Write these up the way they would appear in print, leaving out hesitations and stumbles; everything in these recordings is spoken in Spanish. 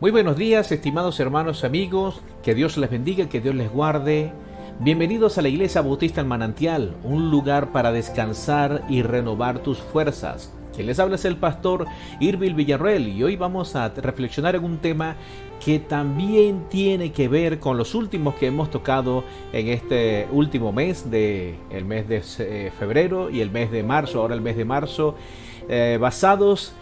Muy buenos días, estimados hermanos y amigos, que Dios les bendiga, que Dios les guarde. Bienvenidos a la Iglesia Bautista El Manantial, un lugar para descansar y renovar tus fuerzas. Quien les habla es el pastor Irvil Villarreal y hoy vamos a reflexionar en un tema que también tiene que ver con los últimos que hemos tocado en este último mes, el mes de febrero y el mes de marzo, ahora el mes de marzo, basados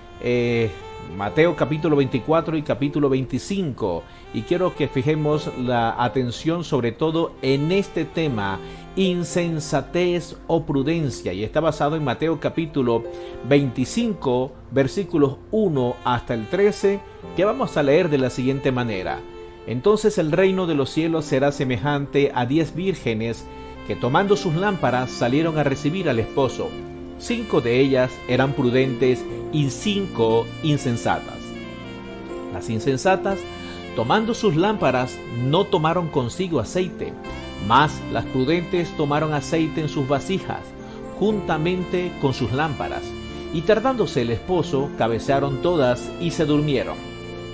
Mateo capítulo 24 y capítulo 25, y quiero que fijemos la atención sobre todo en este tema, insensatez o prudencia, y está basado en Mateo capítulo 25 versículos 1 hasta el 13, que vamos a leer de la siguiente manera. Entonces el reino de los cielos será semejante a 10 vírgenes que tomando sus lámparas salieron a recibir al esposo. 5 de ellas eran prudentes y 5 insensatas. Las insensatas, tomando sus lámparas, no tomaron consigo aceite, mas las prudentes tomaron aceite en sus vasijas, juntamente con sus lámparas. Y tardándose el esposo, cabecearon todas y se durmieron.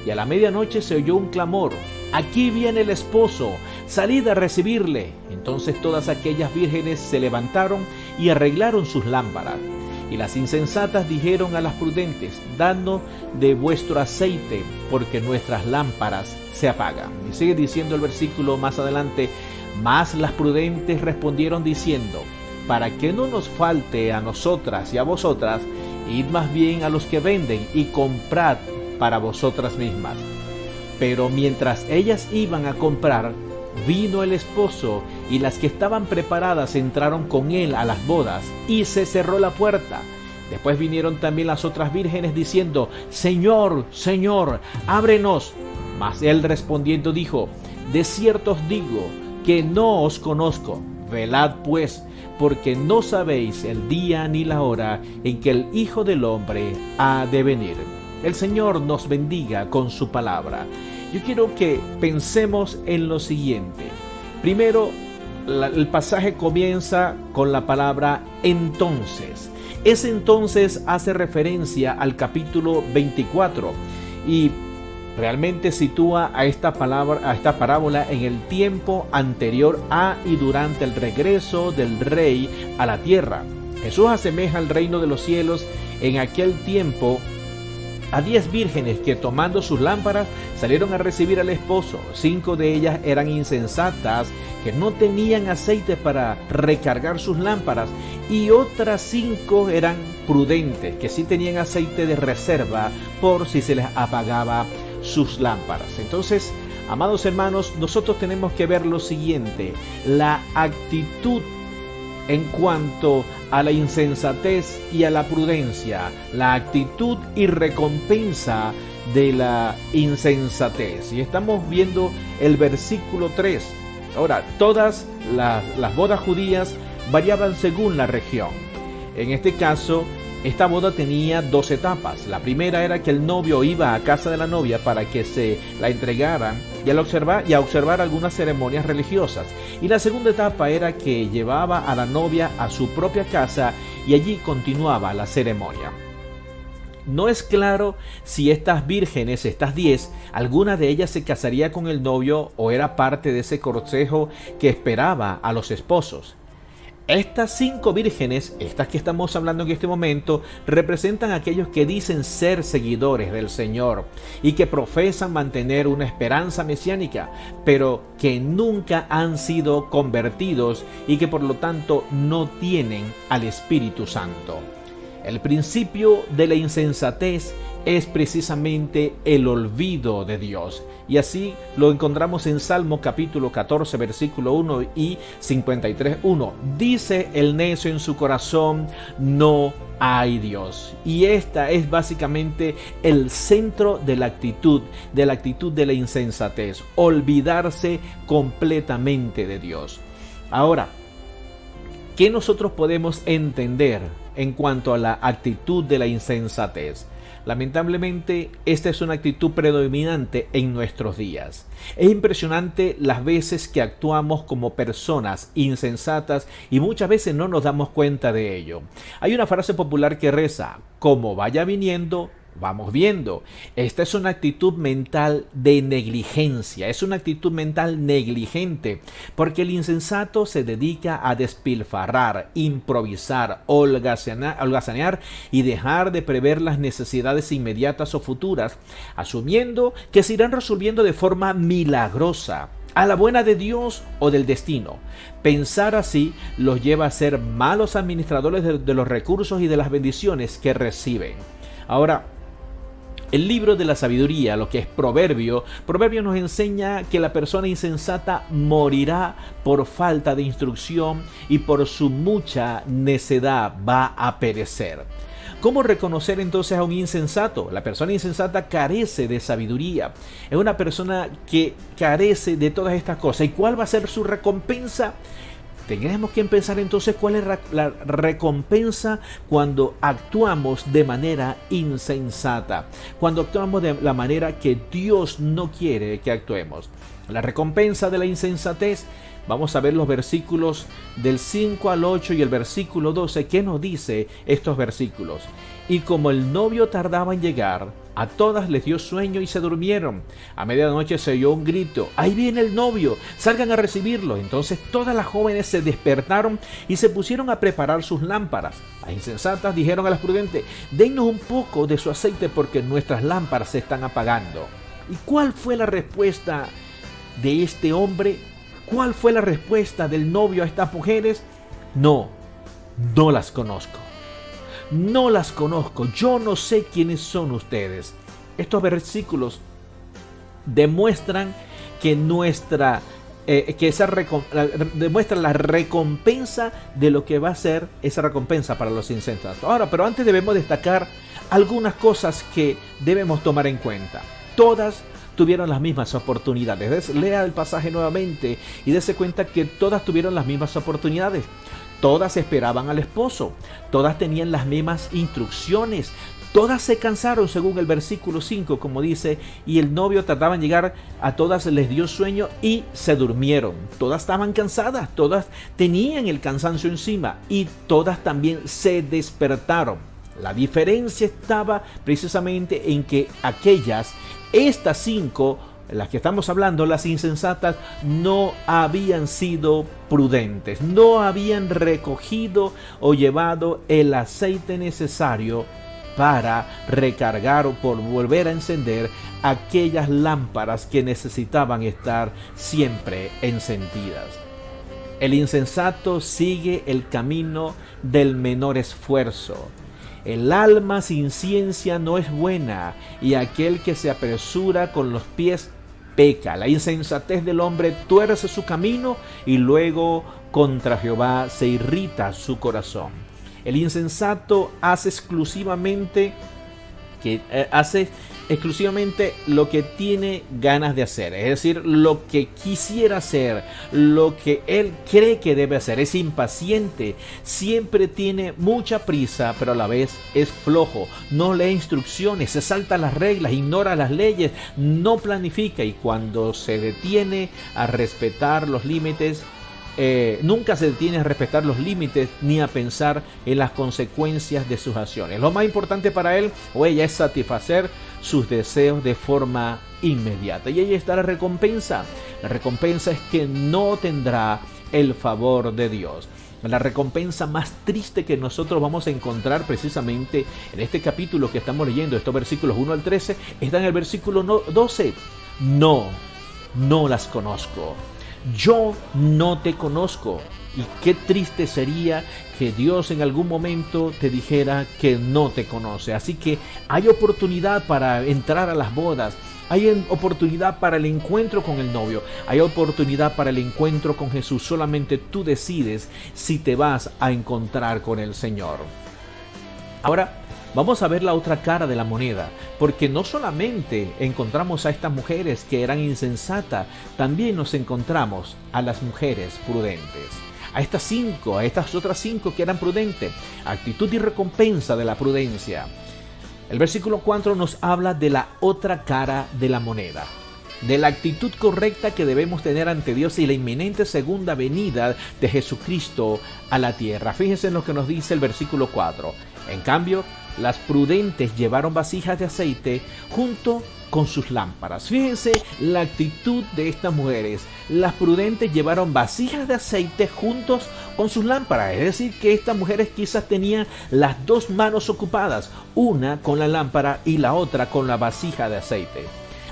Y a la medianoche se oyó un clamor: «Aquí viene el esposo, salid a recibirle». Entonces todas aquellas vírgenes se levantaron y arreglaron sus lámparas. Y las insensatas dijeron a las prudentes: «Dadnos de vuestro aceite, porque nuestras lámparas se apagan». Y sigue diciendo el versículo más adelante: «Mas las prudentes respondieron diciendo: para que no nos falte a nosotras y a vosotras, id más bien a los que venden y comprad para vosotras mismas». Pero mientras ellas iban a comprar, vino el esposo, y las que estaban preparadas entraron con él a las bodas, y se cerró la puerta. Después vinieron también las otras vírgenes diciendo: «Señor, Señor, ábrenos». Mas él respondiendo dijo: «De cierto os digo que no os conozco. Velad pues, porque no sabéis el día ni la hora en que el Hijo del Hombre ha de venir». El Señor nos bendiga con su palabra. Yo quiero que pensemos en lo siguiente. Primero, el pasaje comienza con la palabra entonces. Ese entonces hace referencia al capítulo 24 y realmente sitúa a esta parábola en el tiempo anterior a y durante el regreso del rey a la tierra. Jesús asemeja al reino de los cielos en aquel tiempo a 10 vírgenes que tomando sus lámparas salieron a recibir al esposo. 5 de ellas eran insensatas, que no tenían aceite para recargar sus lámparas, y otras 5 eran prudentes, que sí tenían aceite de reserva por si se les apagaba sus lámparas. Entonces, amados hermanos, nosotros tenemos que ver lo siguiente: la actitud en cuanto a la insensatez y a la prudencia, la actitud y recompensa de la insensatez. Y estamos viendo el versículo 3. Ahora, todas las bodas judías variaban según la región. En este caso, esta boda tenía 2 etapas. La primera era que el novio iba a casa de la novia para que se la entregaran y a observar algunas ceremonias religiosas. Y la segunda etapa era que llevaba a la novia a su propia casa y allí continuaba la ceremonia. No es claro si estas vírgenes, estas 10, alguna de ellas se casaría con el novio o era parte de ese cortejo que esperaba a los esposos. Estas 5 vírgenes, estas que estamos hablando en este momento, representan a aquellos que dicen ser seguidores del Señor y que profesan mantener una esperanza mesiánica, pero que nunca han sido convertidos y que por lo tanto no tienen al Espíritu Santo. El principio de la insensatez es precisamente el olvido de Dios. Y así lo encontramos en Salmo capítulo 14, versículo 1 y 53:1. Dice el necio en su corazón: no hay Dios. Y esta es básicamente el centro de la actitud de la insensatez. Olvidarse completamente de Dios. Ahora, ¿qué nosotros podemos entender en cuanto a la actitud de la insensatez? Lamentablemente, esta es una actitud predominante en nuestros días. Es impresionante las veces que actuamos como personas insensatas y muchas veces no nos damos cuenta de ello. Hay una frase popular que reza: como vaya viniendo, Vamos viendo, esta es una actitud mental de negligencia, es una actitud mental negligente, porque el insensato se dedica a despilfarrar, improvisar, holgazanear y dejar de prever las necesidades inmediatas o futuras, asumiendo que se irán resolviendo de forma milagrosa, a la buena de Dios o del destino. Pensar así los lleva a ser malos administradores de los recursos y de las bendiciones que reciben. Ahora, el libro de la sabiduría, lo que es Proverbio nos enseña que la persona insensata morirá por falta de instrucción y por su mucha necedad va a perecer. ¿Cómo reconocer entonces a un insensato? La persona insensata carece de sabiduría. Es una persona que carece de todas estas cosas. ¿Y cuál va a ser su recompensa? Tenemos que pensar entonces cuál es la recompensa cuando actuamos de manera insensata, cuando actuamos de la manera que Dios no quiere que actuemos. La recompensa de la insensatez, vamos a ver los versículos del 5 al 8 y el versículo 12. ¿Qué nos dice estos versículos? Y como el novio tardaba en llegar, a todas les dio sueño y se durmieron. A medianoche se oyó un grito: ¡ahí viene el novio! ¡Salgan a recibirlo! Entonces todas las jóvenes se despertaron y se pusieron a preparar sus lámparas. Las insensatas dijeron a las prudentes: dennos un poco de su aceite porque nuestras lámparas se están apagando. ¿Y cuál fue la respuesta de este hombre? ¿Cuál fue la respuesta del novio a estas mujeres? No las conozco. No las conozco, yo no sé quiénes son ustedes. Estos versículos demuestran que demuestra la recompensa de lo que va a ser esa recompensa para los insensatos. Ahora, pero antes debemos destacar algunas cosas que debemos tomar en cuenta. Todas tuvieron las mismas oportunidades. Lea el pasaje nuevamente y dése cuenta que todas tuvieron las mismas oportunidades. Todas esperaban al esposo, todas tenían las mismas instrucciones, todas se cansaron según el versículo 5, como dice, y el novio tardaba en llegar, a todas les dio sueño y se durmieron. Todas estaban cansadas, todas tenían el cansancio encima y todas también se despertaron. La diferencia estaba precisamente en que estas 5, las que estamos hablando, las insensatas, no habían sido prudentes, no habían recogido o llevado el aceite necesario para recargar o por volver a encender aquellas lámparas que necesitaban estar siempre encendidas. El insensato sigue el camino del menor esfuerzo. El alma sin ciencia no es buena, y aquel que se apresura con los pies peca. La insensatez del hombre tuerce su camino y luego contra Jehová se irrita su corazón. El insensato hace exclusivamente lo que tiene ganas de hacer, es decir, lo que quisiera hacer, lo que él cree que debe hacer. Es impaciente, siempre tiene mucha prisa, pero a la vez es flojo, no lee instrucciones, se salta las reglas, ignora las leyes, no planifica, y cuando se detiene a respetar los límites, nunca se detiene a respetar los límites ni a pensar en las consecuencias de sus acciones. Lo más importante para él o ella es satisfacer sus deseos de forma inmediata. Y ahí está la recompensa. La recompensa es que no tendrá el favor de Dios. La recompensa más triste que nosotros vamos a encontrar precisamente en este capítulo que estamos leyendo, estos versículos 1 al 13, está en el versículo 12. No las conozco. Yo no te conozco. Y qué triste sería que Dios en algún momento te dijera que no te conoce. Así que hay oportunidad para entrar a las bodas. Hay oportunidad para el encuentro con el novio. Hay oportunidad para el encuentro con Jesús. Solamente tú decides si te vas a encontrar con el Señor. Ahora vamos a ver la otra cara de la moneda, porque no solamente encontramos a estas mujeres que eran insensatas, también nos encontramos a las mujeres prudentes. A estas otras 5 que eran prudentes. Actitud y recompensa de la prudencia. El versículo 4 nos habla de la otra cara de la moneda, de la actitud correcta que debemos tener ante Dios y la inminente segunda venida de Jesucristo a la tierra. Fíjense en lo que nos dice el versículo 4. En cambio, las prudentes llevaron vasijas de aceite junto con sus lámparas. Fíjense la actitud de estas mujeres. Las prudentes llevaron vasijas de aceite juntos con sus lámparas. Es decir, que estas mujeres quizás tenían las dos manos ocupadas, una con la lámpara y la otra con la vasija de aceite.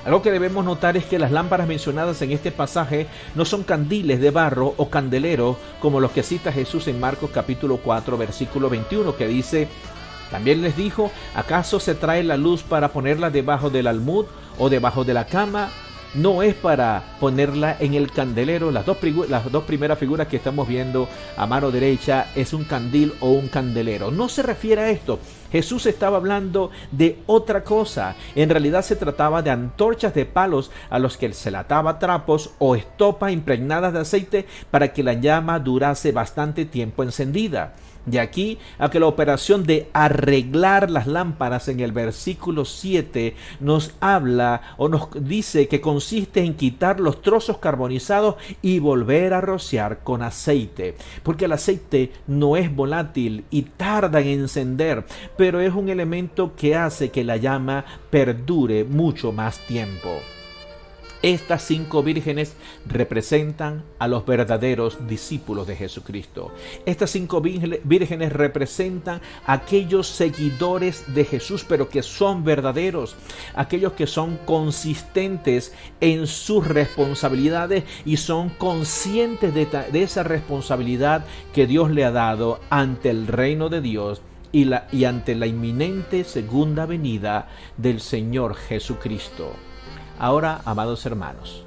Algo que debemos notar es que las lámparas mencionadas en este pasaje no son candiles de barro o candeleros como los que cita Jesús en Marcos capítulo 4 versículo 21, que dice: también les dijo, ¿acaso se trae la luz para ponerla debajo del almud o debajo de la cama? No es para ponerla en el candelero. Las dos primeras figuras que estamos viendo a mano derecha es un candil o un candelero. No se refiere a esto. Jesús estaba hablando de otra cosa. En realidad se trataba de antorchas de palos a los que se le ataba trapos o estopa impregnadas de aceite para que la llama durase bastante tiempo encendida. De aquí a que la operación de arreglar las lámparas en el versículo 7 nos habla o nos dice que consiste en quitar los trozos carbonizados y volver a rociar con aceite. Porque el aceite no es volátil y tarda en encender, pero es un elemento que hace que la llama perdure mucho más tiempo. Estas 5 vírgenes representan a los verdaderos discípulos de Jesucristo. Estas 5 vírgenes representan a aquellos seguidores de Jesús, pero que son verdaderos, aquellos que son consistentes en sus responsabilidades y son conscientes de esa responsabilidad que Dios le ha dado ante el reino de Dios y ante la inminente segunda venida del Señor Jesucristo. Ahora, amados hermanos,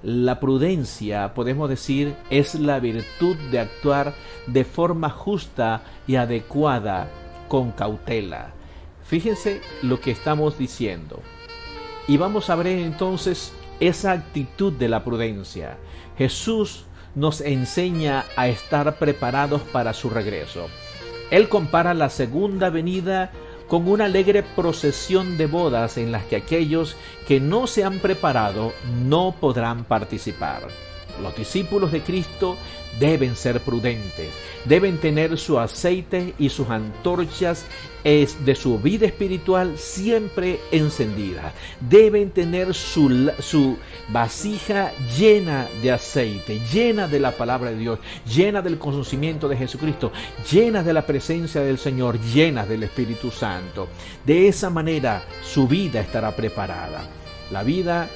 la prudencia, podemos decir, es la virtud de actuar de forma justa y adecuada con cautela. Fíjense lo que estamos diciendo. Y vamos a ver entonces esa actitud de la prudencia. Jesús nos enseña a estar preparados para su regreso. Él compara la segunda venida con una alegre procesión de bodas en las que aquellos que no se han preparado no podrán participar. Los discípulos de Cristo deben ser prudentes, deben tener su aceite y sus antorchas de su vida espiritual siempre encendidas. Deben tener su vasija llena de aceite, llena de la palabra de Dios, llena del conocimiento de Jesucristo, llena de la presencia del Señor, llena del Espíritu Santo. De esa manera su vida estará preparada. La Biblia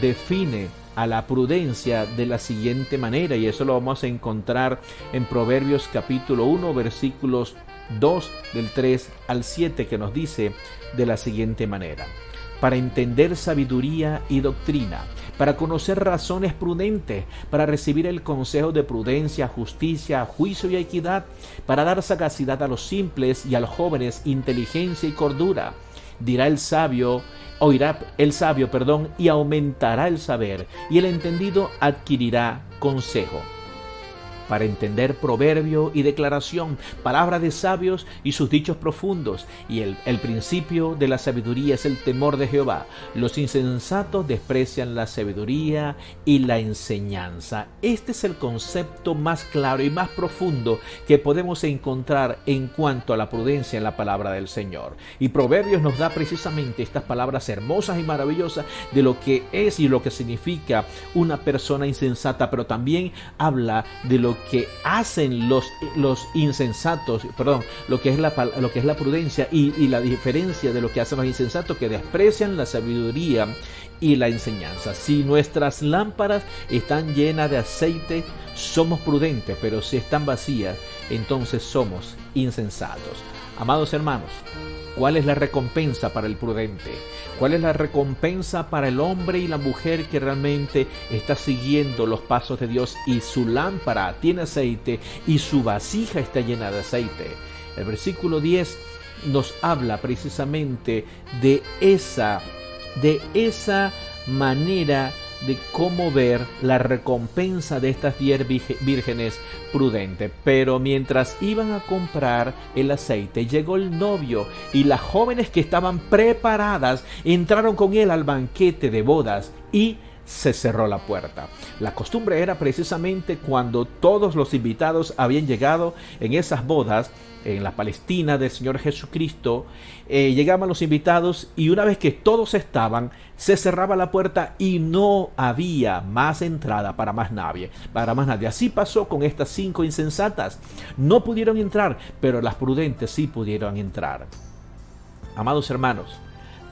define a la prudencia de la siguiente manera, y eso lo vamos a encontrar en Proverbios capítulo 1 versículos 2 del 3 al 7, que nos dice de la siguiente manera: para entender sabiduría y doctrina, para conocer razones prudentes, para recibir el consejo de prudencia, justicia, juicio y equidad, para dar sagacidad a los simples y a los jóvenes inteligencia y cordura. Oirá el sabio, y aumentará el saber, y el entendido adquirirá consejo. Para entender proverbio y declaración, palabra de sabios y sus dichos profundos, y el principio de la sabiduría es el temor de Jehová. Los insensatos desprecian la sabiduría y la enseñanza. Este es el concepto más claro y más profundo que podemos encontrar en cuanto a la prudencia en la palabra del Señor. Y Proverbios nos da precisamente estas palabras hermosas y maravillosas de lo que es y lo que significa una persona insensata, pero también habla de lo que hacen los insensatos, lo que es la prudencia y la diferencia de lo que hacen los insensatos, que desprecian la sabiduría y la enseñanza. Si nuestras lámparas están llenas de aceite, somos prudentes, pero si están vacías, entonces somos insensatos. Amados hermanos, ¿cuál es la recompensa para el prudente? ¿Cuál es la recompensa para el hombre y la mujer que realmente está siguiendo los pasos de Dios y su lámpara tiene aceite y su vasija está llena de aceite? El versículo 10 nos habla precisamente de esa manera de cómo ver la recompensa de estas 10 vírgenes prudentes. Pero mientras iban a comprar el aceite, llegó el novio, y las jóvenes que estaban preparadas entraron con él al banquete de bodas y se cerró la puerta. La costumbre era precisamente cuando todos los invitados habían llegado en esas bodas, en la Palestina del Señor Jesucristo, llegaban los invitados y una vez que todos estaban, se cerraba la puerta y no había más entrada para más nadie. Así pasó con estas 5 insensatas. No pudieron entrar, pero las prudentes sí pudieron entrar. Amados hermanos,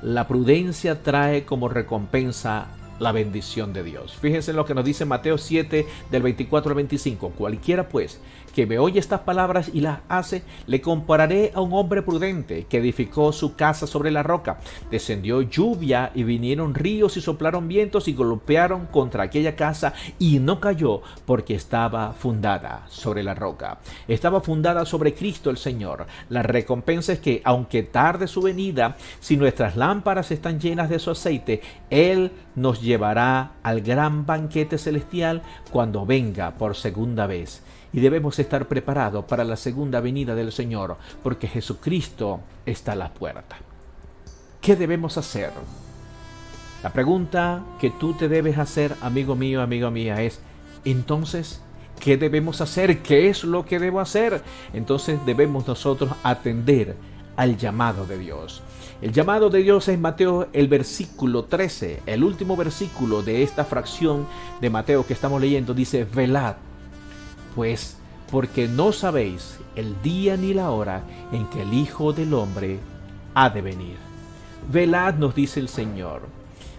la prudencia trae como recompensa la bendición de Dios. Fíjense en lo que nos dice Mateo 7, del 24 al 25. Cualquiera pues que me oye estas palabras y las hace, le compararé a un hombre prudente que edificó su casa sobre la roca. Descendió lluvia y vinieron ríos y soplaron vientos y golpearon contra aquella casa y no cayó porque estaba fundada sobre la roca. Estaba fundada sobre Cristo el Señor. La recompensa es que, aunque tarde su venida, si nuestras lámparas están llenas de su aceite, Él nos llevará al gran banquete celestial cuando venga por segunda vez. Y debemos estar preparados para la segunda venida del Señor, porque Jesucristo está a la puerta. ¿Qué debemos hacer? La pregunta que tú te debes hacer, amigo mío, amiga mía, es: entonces, ¿qué debemos hacer? ¿Qué es lo que debo hacer? Entonces debemos nosotros atender al llamado de Dios. El llamado de Dios es Mateo, el versículo 13, el último versículo de esta fracción de Mateo que estamos leyendo, dice: velad, pues, porque no sabéis el día ni la hora en que el Hijo del Hombre ha de venir. Velad, nos dice el Señor.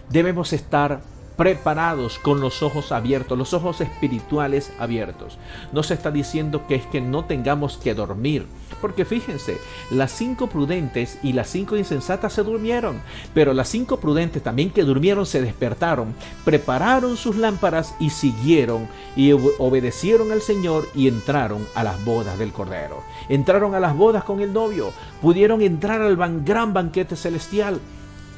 Debemos estar preparados con los ojos abiertos, los ojos espirituales abiertos. No se está diciendo que es que no tengamos que dormir, porque fíjense, las 5 prudentes y las 5 insensatas se durmieron, pero las 5 prudentes también que durmieron se despertaron, prepararon sus lámparas y siguieron y obedecieron al Señor y entraron a las bodas del Cordero. Entraron a las bodas con el novio, pudieron entrar al gran banquete celestial.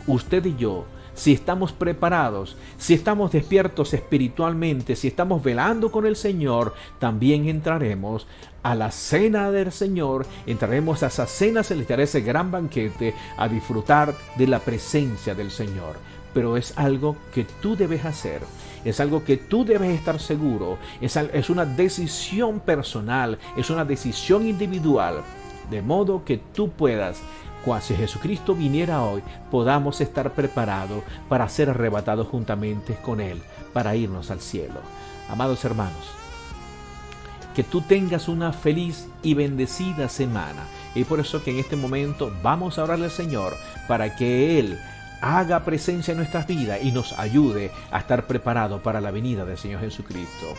Usted y yo, si estamos preparados, si estamos despiertos espiritualmente, si estamos velando con el Señor, también entraremos a la cena del Señor, entraremos a esa cena celestial, a ese gran banquete, a disfrutar de la presencia del Señor. Pero es algo que tú debes hacer, es algo que tú debes estar seguro, es una decisión personal, es una decisión individual, de modo que tú puedas, si Jesucristo viniera hoy, podamos estar preparados para ser arrebatados juntamente con Él, para irnos al cielo. Amados hermanos, que tú tengas una feliz y bendecida semana. Y por eso que en este momento vamos a orarle al Señor para que Él haga presencia en nuestras vidas y nos ayude a estar preparados para la venida del Señor Jesucristo.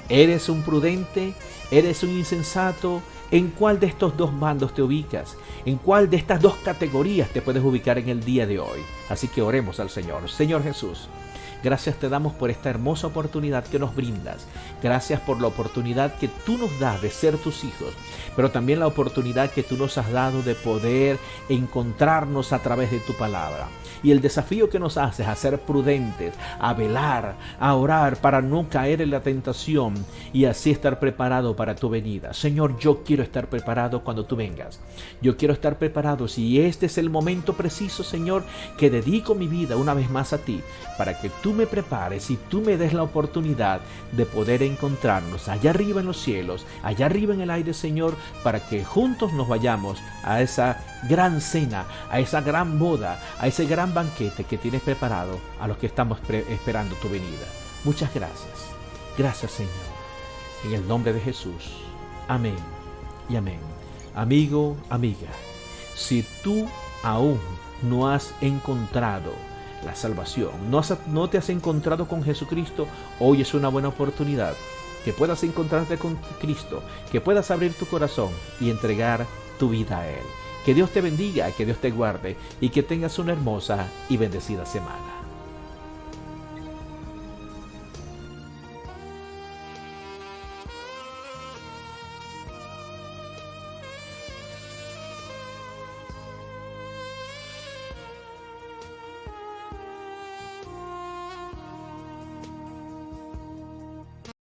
¿Eres un prudente? ¿Eres un insensato? ¿En cuál de estos 2 bandos te ubicas? ¿En cuál de estas 2 categorías te puedes ubicar en el día de hoy? Así que oremos al Señor. Señor Jesús, gracias te damos por esta hermosa oportunidad que nos brindas. Gracias por la oportunidad que tú nos das de ser tus hijos, pero también la oportunidad que tú nos has dado de poder encontrarnos a través de tu palabra. Y el desafío que nos haces a ser prudentes, a velar, a orar para no caer en la tentación y así estar preparado para tu venida. Señor, yo quiero estar preparado cuando tú vengas. Yo quiero estar preparado si este es el momento preciso, Señor, que dedico mi vida una vez más a ti, para que tú me prepares y tú me des la oportunidad de poder encontrarnos allá arriba en los cielos, allá arriba en el aire, Señor, para que juntos nos vayamos a esa gran cena, a esa gran boda, a ese gran banquete que tienes preparado a los que estamos esperando tu venida. Muchas gracias. Gracias, Señor. En el nombre de Jesús. Amén y amén. Amigo, amiga, si tú aún no has encontrado la salvación, no te has encontrado con Jesucristo, hoy es una buena oportunidad que puedas encontrarte con Cristo, que puedas abrir tu corazón y entregar tu vida a Él. Que Dios te bendiga, que Dios te guarde y que tengas una hermosa y bendecida semana.